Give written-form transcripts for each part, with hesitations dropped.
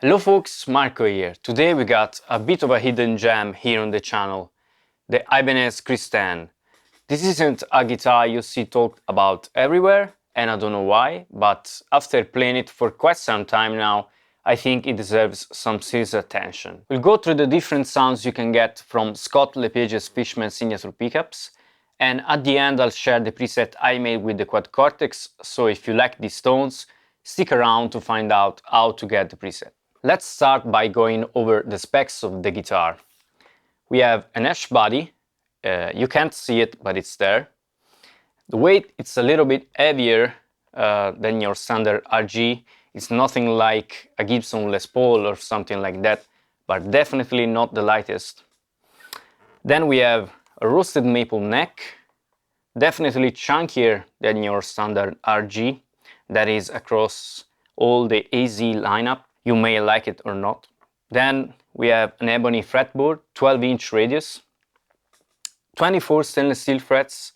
Hello folks, Marco here. Today we got a bit of a hidden gem here on the channel, the Ibanez KRYS10. This isn't a guitar you see talked about everywhere, and I don't know why, but after playing it for quite some time now, I think it deserves some serious attention. We'll go through the different sounds you can get from Scott LePage's Fishman Signature pickups, and at the end I'll share the preset I made with the Quad Cortex, so if you like these tones, stick around to find out how to get the preset. Let's start by going over the specs of the guitar. We have an ash body, you can't see it but it's there. The weight is a little bit heavier than your standard RG. It's nothing like a Gibson Les Paul or something like that, but definitely not the lightest. Then we have a roasted maple neck, definitely chunkier than your standard RG, that is across all the AZ lineup. You may like it or not. Then we have an ebony fretboard, 12-inch radius, 24 stainless steel frets,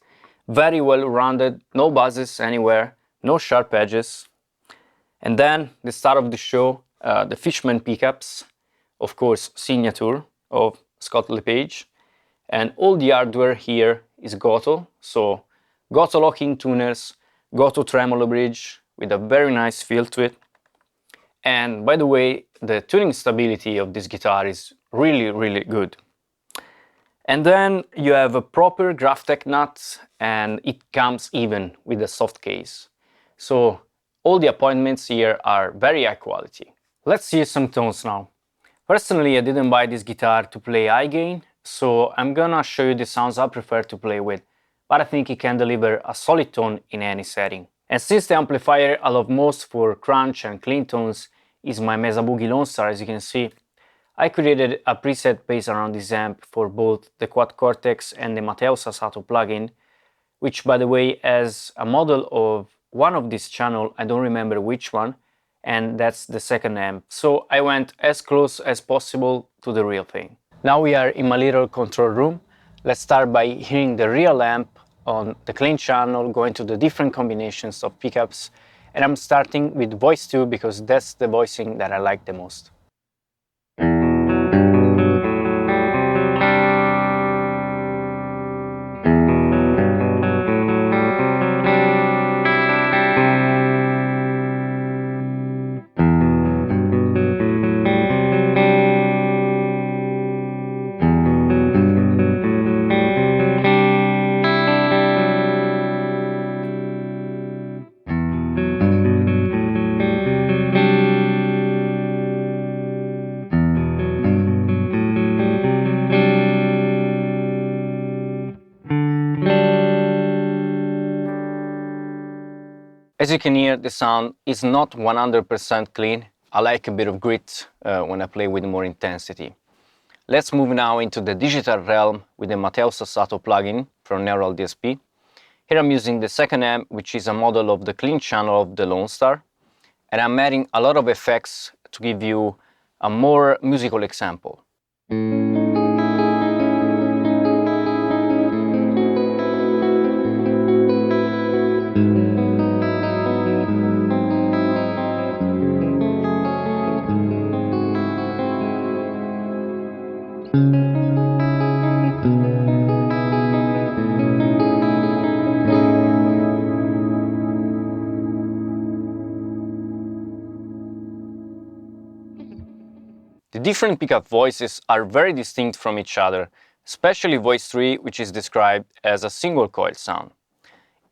very well rounded, no buzzes anywhere, no sharp edges. And then the star of the show, the Fishman pickups, of course Signature of Scott LePage. And all the hardware here is Goto, so Goto locking tuners, Goto tremolo bridge with a very nice feel to it. And by the way, the tuning stability of this guitar is really good. And then you have a proper Graphtec nut, and it comes even with a soft case. So all the appointments here are very high quality. Let's see some tones now. Personally, I didn't buy this guitar to play high gain, so I'm gonna show you the sounds I prefer to play with, but I think it can deliver a solid tone in any setting. And since the amplifier I love most for crunch and clean tones is my Mesa Boogie Lonestar, as you can see, I created a preset based around this amp for both the Quad Cortex and the Mateus Asato plugin, which by the way has a model of one of this channel, I don't remember which one, and that's the second amp. So I went as close as possible to the real thing. Now we are in my little control room. Let's start by hearing the real amp on the clean channel, going to the different combinations of pickups, and I'm starting with voice 2 because that's the voicing that I like the most. As you can hear, the sound is not 100% clean. I like a bit of grit when I play with more intensity. Let's move now into the digital realm with the Mateus Asato plugin from Neural DSP. Here I'm using the second amp, which is a model of the clean channel of the Lonestar, and I'm adding a lot of effects to give you a more musical example. The different pickup voices are very distinct from each other, especially voice 3, which is described as a single coil sound.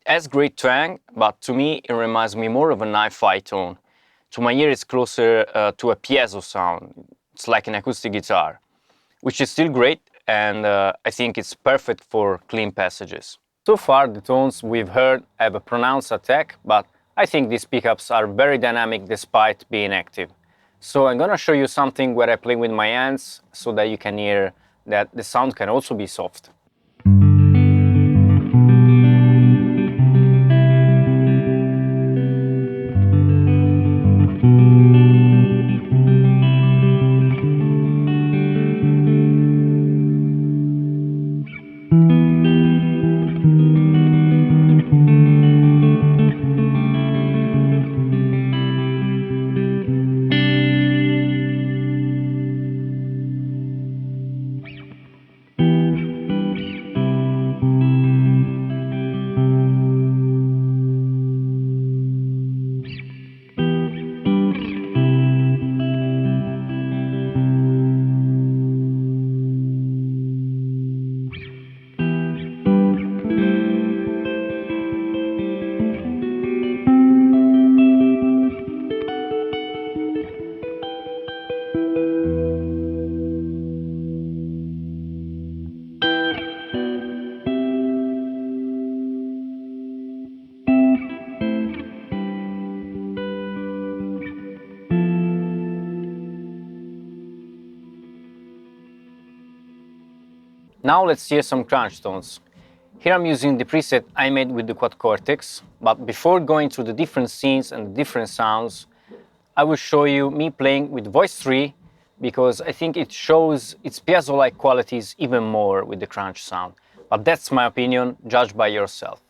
It has great twang, but to me it reminds me more of a hi-fi tone. To my ear it's closer to a piezo sound. It's like an acoustic guitar, which is still great, and I think it's perfect for clean passages. So far the tones we've heard have a pronounced attack, but I think these pickups are very dynamic despite being active. So I'm gonna show you something where I play with my hands so that you can hear that the sound can also be soft. Now let's hear some crunch tones. Here I'm using the preset I made with the Quad Cortex, but before going through the different scenes and the different sounds, I will show you me playing with voice 3 because I think it shows its piezo-like qualities even more with the crunch sound. But that's my opinion, judge by yourself.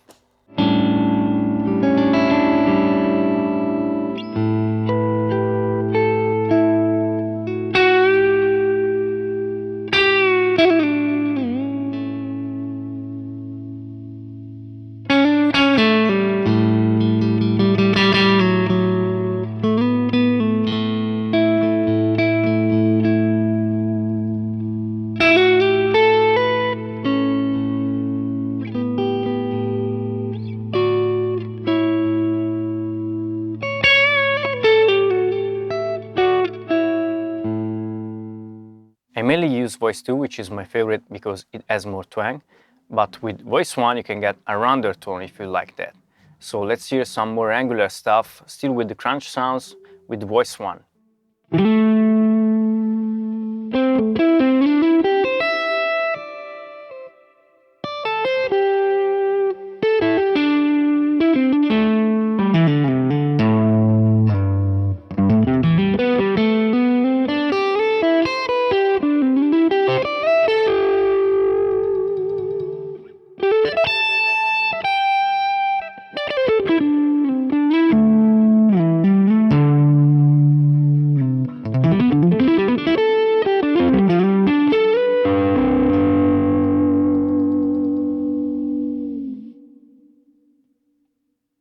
I mainly use voice 2, which is my favorite because it has more twang, but with voice 1 you can get a rounder tone if you like that. So let's hear some more angular stuff, still with the crunch sounds, with voice 1.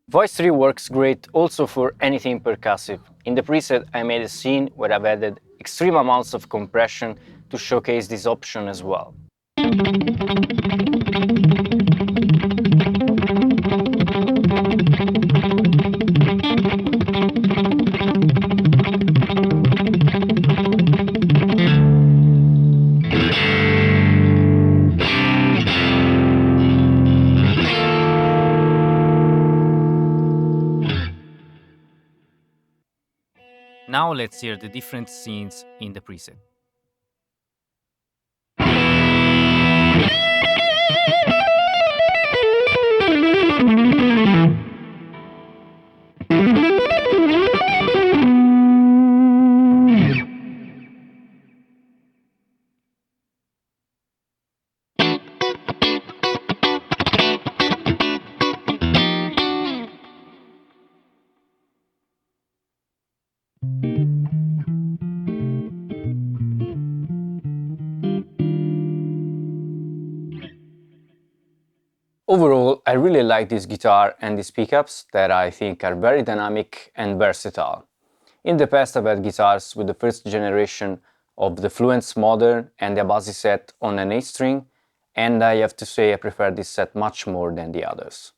Voice 3 works great also for anything percussive. In the preset I made a scene where I've added extreme amounts of compression to showcase this option as well. Now let's hear the different scenes in the preset. Overall, I really like this guitar and these pickups that I think are very dynamic and versatile. In the past I've had guitars with the first generation of the Fluence Modern and the Abazi set on an 8-string, and I have to say I prefer this set much more than the others.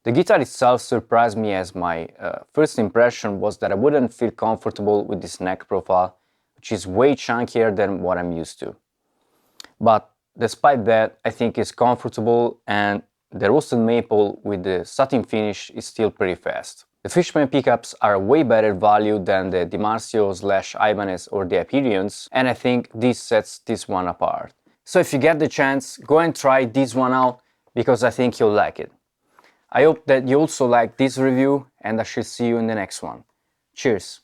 The guitar itself surprised me, as my first impression was that I wouldn't feel comfortable with this neck profile, which is way chunkier than what I'm used to. But despite that, I think it's comfortable, and the roasted maple with the satin finish is still pretty fast. The Fishman pickups are a way better value than the Dimarzio/Ibanez or the Hyperions, and I think this sets this one apart. So if you get the chance, go and try this one out, because I think you'll like it. I hope that you also like this review, and I shall see you in the next one. Cheers!